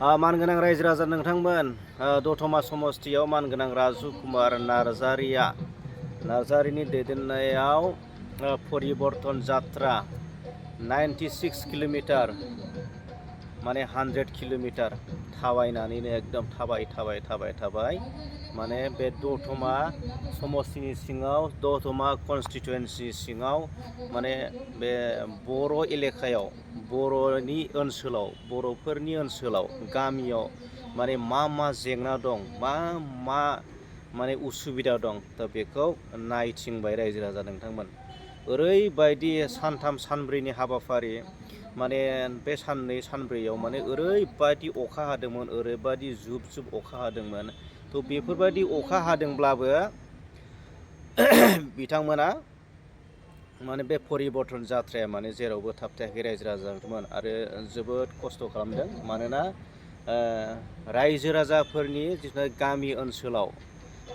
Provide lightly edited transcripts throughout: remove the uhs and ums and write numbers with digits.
मानगोनां रायजो राजा नोंथांमोन, दतमा समस्तियाव मानगोनां राजु कुमार नार्जारिनि दैदेननायाव परिबर्तन जात्रा 96 किल'मिटार माने 100 किल'मिटार थाबायनानैनो एकदम थाबाय माने बे दतमा समस्तिनि सिङाव दतमा कनस्टिटुवेन्सि सिङाव माने बे बर' एलेकायाव बर'नि ओनसोलाव बर'फोरनि ओनसोलाव गामियाव माने मा जेंना दं मा माने उसुबिदा दं दा बेखौ नायथिंबाय रायजो राजा नोंथांमोन। ओरैबायदि सानथाम सानब्रैनि हाबाफारि माने बे साननै सानब्रैयाव माने ओरैबायदि अखा हादोंमोन, ओरैबायदि जुब अखा हादोंमोन। थ' बेफोरबायदि अखा हादोंब्लाबो बिथांमोना माने बे परिबर्तन जात्राया माने जेरावबो थाबथायाखै रायजो राजामोन आरो जोबोद खस्थ' खालामदों। मानोना रायजो राजाफोरनि जिथु गामि ओनसोलाव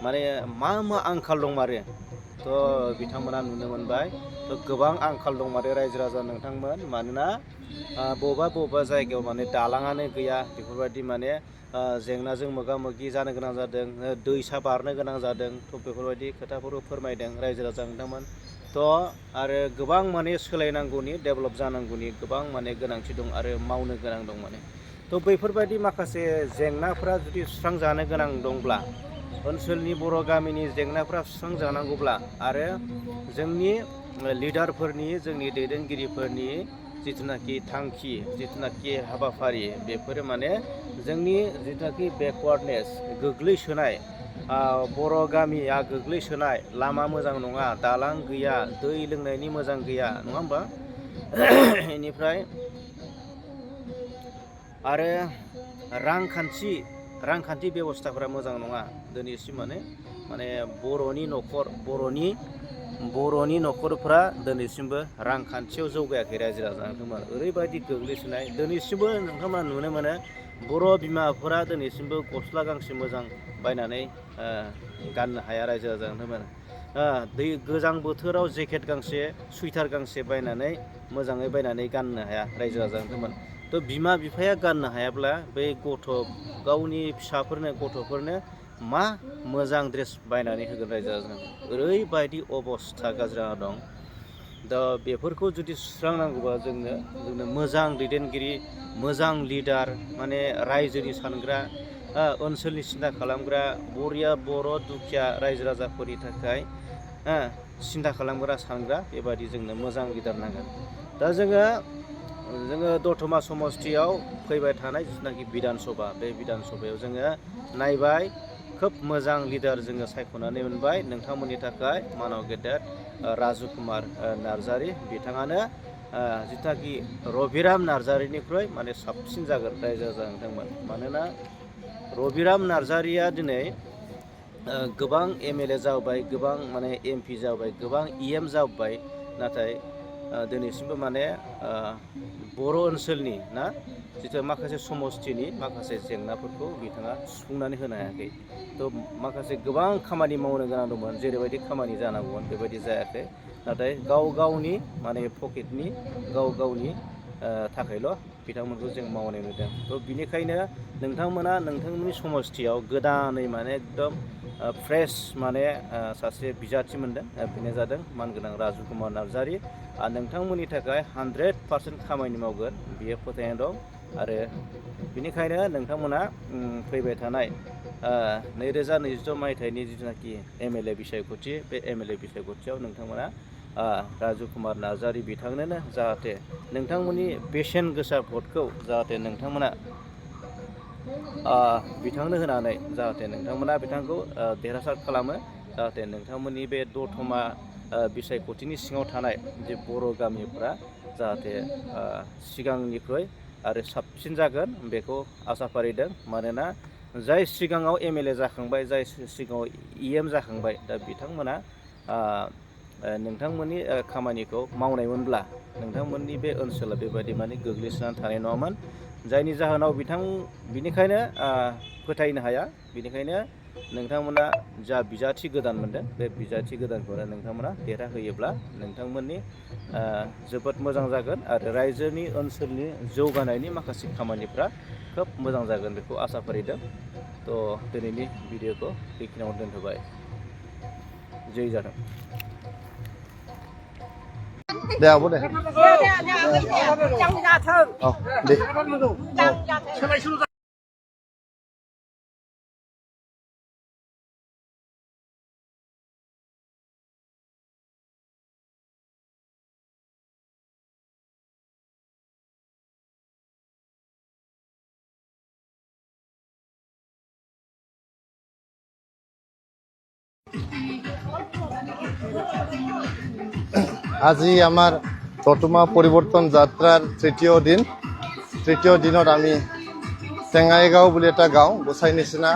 माने मा आंखाल दंमारो थ' बिथांमोना नुनो मोनबाय। थ' गोबां आंखाल दंमारो रायजो राजा नोंथांमोन। मानोना बबेबा जायगायाव माने दालाङानो गैया, बेफोरबायदि माने जेंनाजों मोगा मोगि जानो गोनां जादों, दैसा बारनो गोनां जादों। थ' बेफोरबायदि खोथाफोरखौ फोरमायदों रायजो राजा नोंथांमोन। थ' आरो गोबां माने सोलायनांगौनि, डेभेलप जानांगौनि गोबां माने गोनांथि दं आरो मावनो गोनां दं माने। थ' बैफोरबायदि माखासे जेंनाफोरा जुदि सुस्रांजानो गोनां दंब्ला, ओनसोलनि बर' गामिनि जेंनाफ्रा सुस्रांजानांगौब्ला आरो जोंनि लिडारफोरनि, जोंनि दैदेनगिरिफोरनि जिथुनाखि थांखि, जिथुनाखि हाबाफारि, बेफोरो माने जोंनि जिथुनाखि बेकवार्डनेस गोग्लैसोनाय बर' गामिया गोग्लैसोनाय, लामा मोजां नङा, दालां गैया, दै लोंनायनि मोजां गैया, नङा होमबा? बेनिफ्राय आरो रांखान्थि बेबस्थाफोरा मोजां नङा दिनैसिम माने बर'नि न'खरफ्रा दिनैसिमबो रांखान्थियाव जौगायाखै रायजो राजा नोंथांमोन। ओरैबायदि गोग्लैसोनाय दिनैसिमबो नोंथांमोना नुनो मोनो बर' बिमाफोरा दिनैसिमबो गस्ला गांसे मोजां बायनानै गाननो हाया रायजो राजा नोंथांमोन। गोजां बोथोराव जेकेट गांसे, सुइटार गांसे बायनानै मोजाङै बायनानै गाननो हाया रायजो राजा नोंथांमोन। थ' बिमा बिफाया गाननो हायाब्ला बै गावनि गथ'फोरनो मा मोजां ड्रेस बायनानै होगोन रायजो राजा? ओरैबायदि अबस्था गाज्रि जाना दं। दा बेफोरखौ जुदि सुस्रांनांगौबा जोंनो मोजां दैदेनगिरि, मोजां लिडार, माने रायजोनि सानग्रा, ओनसोलनि सिन्था खालामग्रा, बर' दुखिया रायजो राजाफोरनि थाखाय सिन्था खालामग्रा, सानग्रा, बेबादि जोंनो मोजां लिडार नांगोन। दा जोङो दतमा समस्तियाव फैबाय थानाय जिथुनाखि बिधान सभा, बे बिधान सभायाव जोङो नायबाय, खोब मोजां लिडार जोङो सायख'नानै मोनबाय नोंथांमोननि थाखाय। मानव गेदेर राजु कुमार नार्जारि बिथाङानो जिथुनाखि रबिराम नार्जारिनिख्रुइ माने साबसिन जागोन रायजो राजा नोंथांमोन। मानोना रबिराम नार्जारिया दिनै गोबां MLA जाबाय, गोबां माने MP जाबाय, गोबां EM जाबाय, नाथाय दिनैसिमबो माने बर' ओनसोलनि जिथु माखासे समस्तिनि माखासे जेंनाफोरखौ बिथाङा सुफुंनानै होनो हायाखै। थ' माखासे गोबां खामानि मावनो गोनां दंमोन, जेरैबायदि खामानि जानांगौमोन बेबायदि जायाखै। नाथाय गावनि माने पकेटनि गावनि थाखायल' बिथांमोनखौ जों मावनाय नुदों। थ' बिनिखायनो नोंथांमोना नोंथांमोननि समस्तियाव गोदानै माने एकदम फ्रेश माने सासे बिजाथि मोनदों, बेनो जादों मानगोनां राजु कुमार नार्जारि। आरो नोंथांमोननि थाखाय 100% खामानि मावगोन बियो फोथायनाय दं। आरो बिनिखायनो नोंथांमोना फैबाय थानाय 2022 मायथाइनि जिथुनाखि MLA बिसायख'थि, बे MLA बिसायख'थियाव नोंथांमोना राजु कुमार नार्जारि बिथांनोनो जाहाथे नोंथांमोननि बेसेन गोसा भटखौ जाहाथे नोंथांमोना बिथांनो होनानै जाहाथे नोंथांमोना बिथांखौ देरहासार खालामो। जाहाथे नोंथांमोननि बे दतमा बिसायख'थिनि सिङाव थानाय जे बर' गामिफ्रा जाहाथे सिगांनिख्रुइ आरो साबसिन जागोन बेखौ आसा फारिदों। मानोना जाय सिगाङाव MLA जाखांबाय, जाय सिगाङाव EM जाखांबाय, दा बिथांमोना नोंथांमोननि खामानिखौ मावनायमोनब्ला नोंथांमोननि बे ओनसोला बेबायदि माने गोग्लैसोनानै थानाय नङामोन। जायनि जाहोनाव बिनिखायनो फोथायनो हाया, बिनिखायनो नोंथांमोना जा बिजाथि गोदान मोनदों बे बिजाथि गोदानखौनो नोंथांमोना देरहाहोयोब्ला नोंथांमोननि जोबोद मोजां जागोन आरो रायजोनि ओनसोलनि जौगानायनि माखासे खामानिफ्रा खोब मोजां जागोन बेखौ आसा फारिदों। थ' दिनैनि भिडिअखौ बेखिनियावनो दोनथ'बाय। जै जाथों। दे आब' दे औ दे আজি আমাৰ দতমা পৰিৱৰ্তন যাত্ৰাৰ তৃতীয় দিনত আমি টেঙাইগাঁও বুলি এটা গাঁও গোসাই নিচিনা